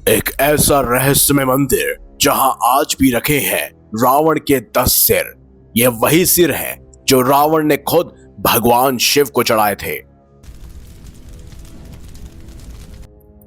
एक ऐसा रहस्यमय मंदिर जहां आज भी रखे हैं रावण के 10 सिर। यह वही सिर है जो रावण ने खुद भगवान शिव को चढ़ाए थे।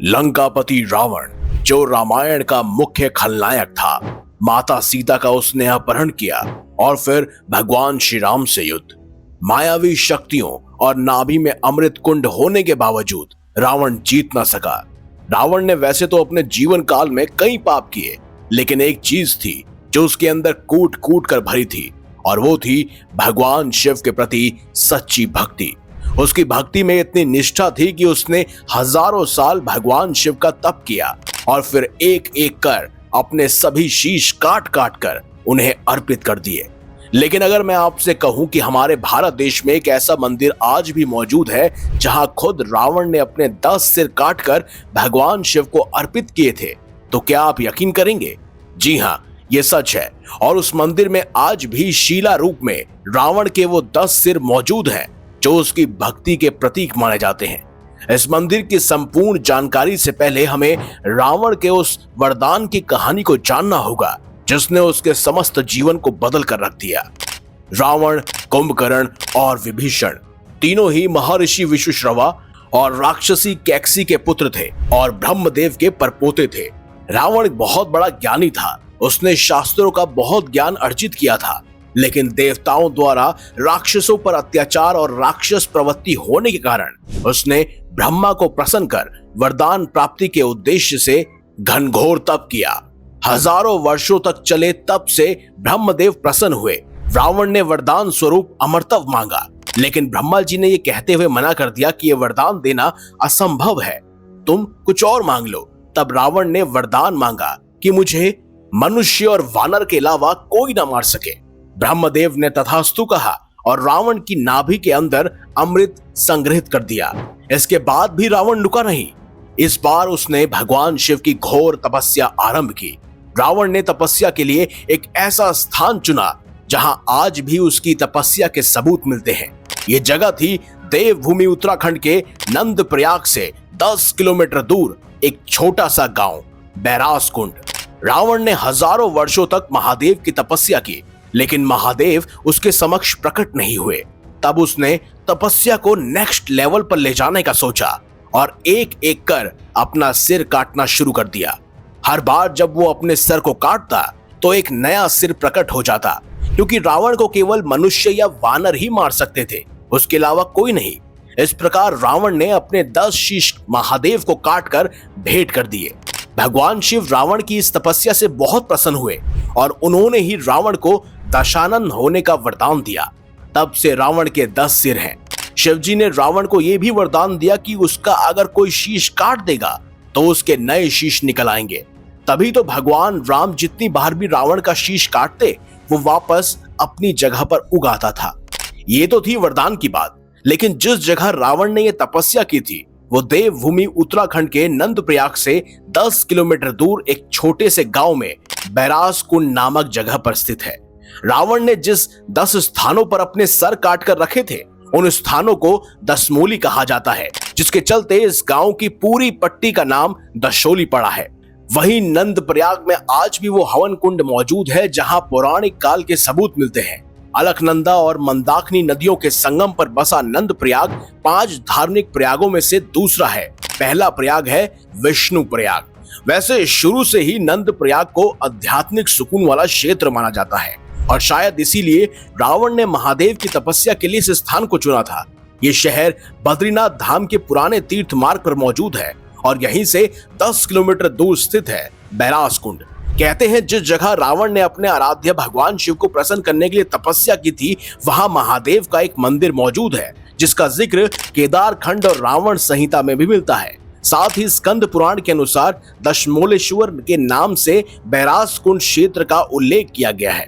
लंकापति रावण, जो रामायण का मुख्य खलनायक था, माता सीता का उसने अपहरण किया और फिर भगवान श्री राम से युद्ध। मायावी शक्तियों और नाभि में अमृत कुंड होने के बावजूद रावण जीत ना सका। रावण ने वैसे तो अपने जीवन काल में कई पाप किए, लेकिन एक चीज थी जो उसके अंदर कूट कूट कर भरी थी, और वो थी भगवान शिव के प्रति सच्ची भक्ति। उसकी भक्ति में इतनी निष्ठा थी कि उसने हजारों साल भगवान शिव का तप किया और फिर एक एक कर अपने सभी शीश काट काट कर उन्हें अर्पित कर दिए। लेकिन अगर मैं आपसे कहूं कि हमारे भारत देश में एक ऐसा मंदिर आज भी मौजूद है जहां खुद रावण ने अपने 10 सिर काटकर भगवान शिव को अर्पित किए थे, तो क्या आप यकीन करेंगे? जी हां, ये सच है। और उस मंदिर में आज भी शीला रूप में रावण के वो 10 सिर मौजूद हैं जो उसकी भक्ति के प्रतीक माने जाते हैं। इस मंदिर की संपूर्ण जानकारी से पहले हमें रावण के उस वरदान की कहानी को जानना होगा जिसने उसके समस्त जीवन को बदल कर रख दिया। रावण, कुंभकर्ण और विभीषण तीनों ही महर्षि विश्वश्रवा और राक्षसी कैकसी के पुत्र थे और ब्रह्मदेव के परपोते थे। रावण बहुत बड़ा ज्ञानी था। उसने शास्त्रों का बहुत ज्ञान अर्जित किया था, लेकिन देवताओं द्वारा राक्षसों पर अत्याचार और राक्षस प्रवृत्ति होने के कारण उसने ब्रह्मा को प्रसन्न कर वरदान प्राप्ति के उद्देश्य से घनघोर तप किया। हजारों वर्षों तक चले तप से ब्रह्मदेव प्रसन्न हुए। रावण ने वरदान स्वरूप अमरत्व मांगा, लेकिन ब्रह्मा जी ने यह कहते हुए मना कर दिया कि यह वरदान देना असंभव है, तुम कुछ और मांग लो। तब रावण ने वरदान मांगा कि मुझे मनुष्य और वानर के अलावा कोई ना मार सके। ब्रह्मदेव ने तथास्तु कहा और रावण की नाभि के अंदर अमृत संग्रहित कर दिया। इसके बाद भी रावण रुका नहीं। इस बार उसने भगवान शिव की घोर तपस्या आरंभ की। रावण ने तपस्या के लिए एक ऐसा स्थान चुना जहां आज भी उसकी तपस्या के सबूत मिलते हैं। ये जगह थी देवभूमि उत्तराखंड के नंदप्रयाग से 10 किलोमीटर दूर एक छोटा सा गांव बैरास कुंड। रावण ने हजारों वर्षों तक महादेव की तपस्या की, लेकिन महादेव उसके समक्ष प्रकट नहीं हुए। तब उसने तपस्या को नेक्स्ट लेवल पर ले जाने का सोचा और एक एक कर अपना सिर काटना शुरू कर दिया। हर बार जब वो अपने सर को काटता तो एक नया सिर प्रकट हो जाता, क्योंकि रावण को केवल मनुष्य या वानर ही मार सकते थे, उसके अलावा कोई नहीं। इस प्रकार रावण ने अपने 10 शीश महादेव को काटकर भेंट कर दिए। भगवान शिव रावण की इस तपस्या से बहुत प्रसन्न हुए और उन्होंने ही रावण को दशानन होने का वरदान दिया। तब से रावण के 10 सिर हैं। शिवजी ने रावण को यह भी वरदान दिया कि उसका अगर कोई शीश काट देगा तो उसके नए शीश निकल आएंगे। तभी तो भगवान राम जितनी बार भी रावण का शीश काटते वो वापस अपनी जगह पर उगाता था। ये तो थी वरदान की बात, लेकिन जिस जगह रावण ने यह तपस्या की थी वो देवभूमि उत्तराखंड के नंदप्रयाग से 10 किलोमीटर दूर एक छोटे से गांव में बैरास कुंड नामक जगह पर स्थित है। रावण ने जिस 10 स्थानों पर अपने सर काट कर रखे थे उन स्थानों को दशमोली कहा जाता है, जिसके चलते इस गांव की पूरी पट्टी का नाम दशोली पड़ा है। वहीं नंदप्रयाग में आज भी वो हवन कुंड मौजूद है जहां पौराणिक काल के सबूत मिलते हैं। अलकनंदा और मंदाकिनी नदियों के संगम पर बसा नंदप्रयाग 5 धार्मिक प्रयागों में से दूसरा है। पहला प्रयाग है विष्णु प्रयाग। वैसे शुरू से ही नंदप्रयाग को आध्यात्मिक सुकून वाला क्षेत्र माना जाता है और शायद इसीलिए रावण ने महादेव की तपस्या के लिए इस स्थान को चुना था। ये शहर बद्रीनाथ धाम के पुराने तीर्थ मार्ग पर मौजूद है और यहीं से 10 किलोमीटर दूर स्थित है बैरास कुंड। कहते हैं जिस जगह रावण ने अपने आराध्य भगवान शिव को प्रसन्न करने के लिए तपस्या की थी वहां महादेव का एक मंदिर मौजूद है, जिसका जिक्र केदार खंड और रावण संहिता में भी मिलता है। साथ ही स्कंद पुराण के अनुसार दशमोलेश्वर के नाम से बैरास कुंड क्षेत्र का उल्लेख किया गया है।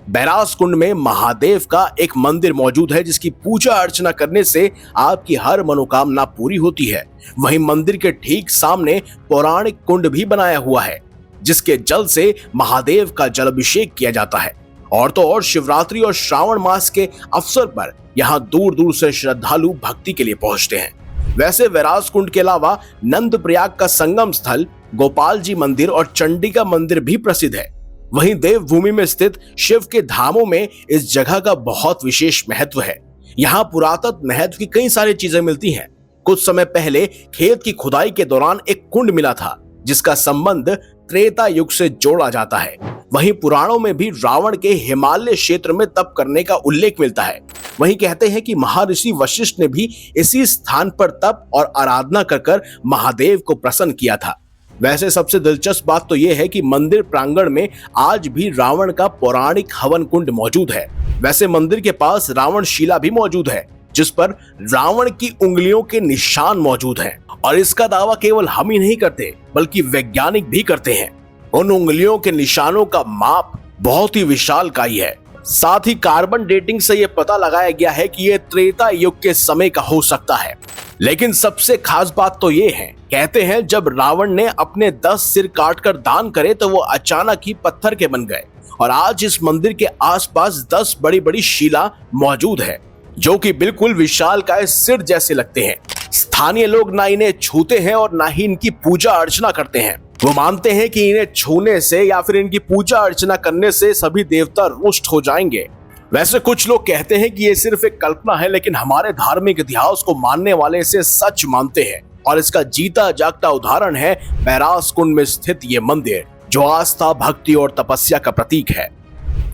बैरास कुंड में महादेव का एक मंदिर मौजूद है जिसकी पूजा अर्चना करने से आपकी हर मनोकामना पूरी होती है। वहीं मंदिर के ठीक सामने पौराणिक कुंड भी बनाया हुआ है जिसके जल से महादेव का जलाभिषेक किया जाता है। और तो और शिवरात्रि और श्रावण मास के अवसर पर यहाँ दूर दूर से श्रद्धालु भक्ति के लिए पहुंचते हैं। वैसे वैराज कुंड के अलावा नंद प्रयाग का संगम स्थल, गोपाल जी मंदिर और चंडिका मंदिर भी प्रसिद्ध है। वहीं देवभूमि में स्थित शिव के धामों में इस जगह का बहुत विशेष महत्व है। यहाँ पुरातत्व महत्व की कई सारी चीजें मिलती हैं। कुछ समय पहले खेत की खुदाई के दौरान एक कुंड मिला था जिसका संबंध त्रेता युग से जोड़ा जाता है। वहीं पुराणों में भी रावण के हिमालय क्षेत्र में तप करने का उल्लेख मिलता है। वहीं कहते हैं कि महर्षि वशिष्ठ ने भी इसी स्थान पर तप और आराधना कर महादेव को प्रसन्न किया था। वैसे सबसे दिलचस्प बात तो यह है कि मंदिर प्रांगण में आज भी रावण का पौराणिक हवन कुंड मौजूद है। वैसे मंदिर के पास रावण शिला भी मौजूद है जिस पर रावण की उंगलियों के निशान मौजूद हैं। और इसका दावा केवल हम ही नहीं करते बल्कि वैज्ञानिक भी करते हैं। उन उंगलियों के निशानों का माप बहुत ही विशालकाय है। साथ ही कार्बन डेटिंग से यह पता लगाया गया है कि यह त्रेता युग के समय का हो सकता है। लेकिन सबसे खास बात तो ये है, कहते हैं जब रावण ने अपने 10 सिर काटकर दान करे तो वो अचानक ही पत्थर के बन गए। और आज इस मंदिर के आसपास 10 बड़ी बड़ी शिला मौजूद है जो कि बिल्कुल विशालकाय सिर जैसे लगते हैं। स्थानीय लोग ना इन्हें छूते हैं और ना ही इनकी पूजा अर्चना करते हैं। वो मानते हैं कि इन्हें छूने से या फिर इनकी पूजा अर्चना करने से सभी देवता रुष्ट हो जाएंगे। वैसे कुछ लोग कहते हैं कि ये सिर्फ एक कल्पना है, लेकिन हमारे धार्मिक इतिहास को मानने वाले इसे सच मानते हैं। और इसका जीता जागता उदाहरण है बैराज कुंड में स्थित ये मंदिर, जो आस्था, भक्ति और तपस्या का प्रतीक है।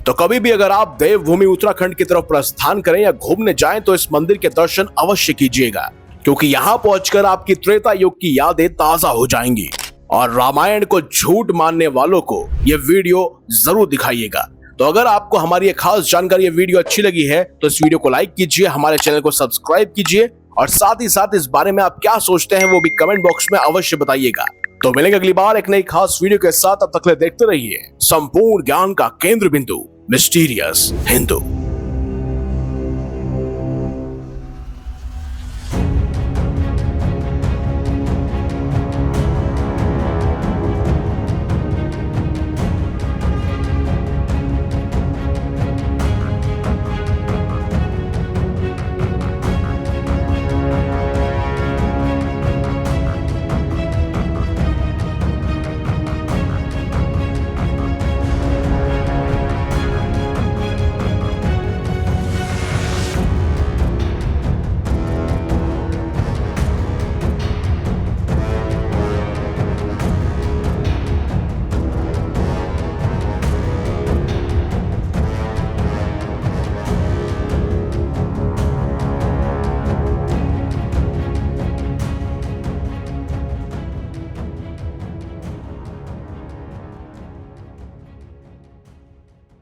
तो कभी भी अगर आप देवभूमि उत्तराखंड की तरफ प्रस्थान करें या घूमने जाएं तो इस मंदिर के दर्शन अवश्य कीजिएगा, क्योंकि यहाँ पहुंचकर आपकी त्रेता युग की यादें ताजा हो जाएंगी। और रामायण को झूठ मानने वालों को ये वीडियो जरूर दिखाइएगा। तो अगर आपको हमारी ये खास जानकारी, ये वीडियो अच्छी लगी है तो इस वीडियो को लाइक कीजिए, हमारे चैनल को सब्सक्राइब कीजिए और साथ ही साथ इस बारे में आप क्या सोचते हैं वो भी कमेंट बॉक्स में अवश्य बताइएगा। तो मिलेंगे अगली बार एक नई खास वीडियो के साथ। अब तक ले देखते रहिए संपूर्ण ज्ञान का केंद्र बिंदु, मिस्टीरियस हिंदू।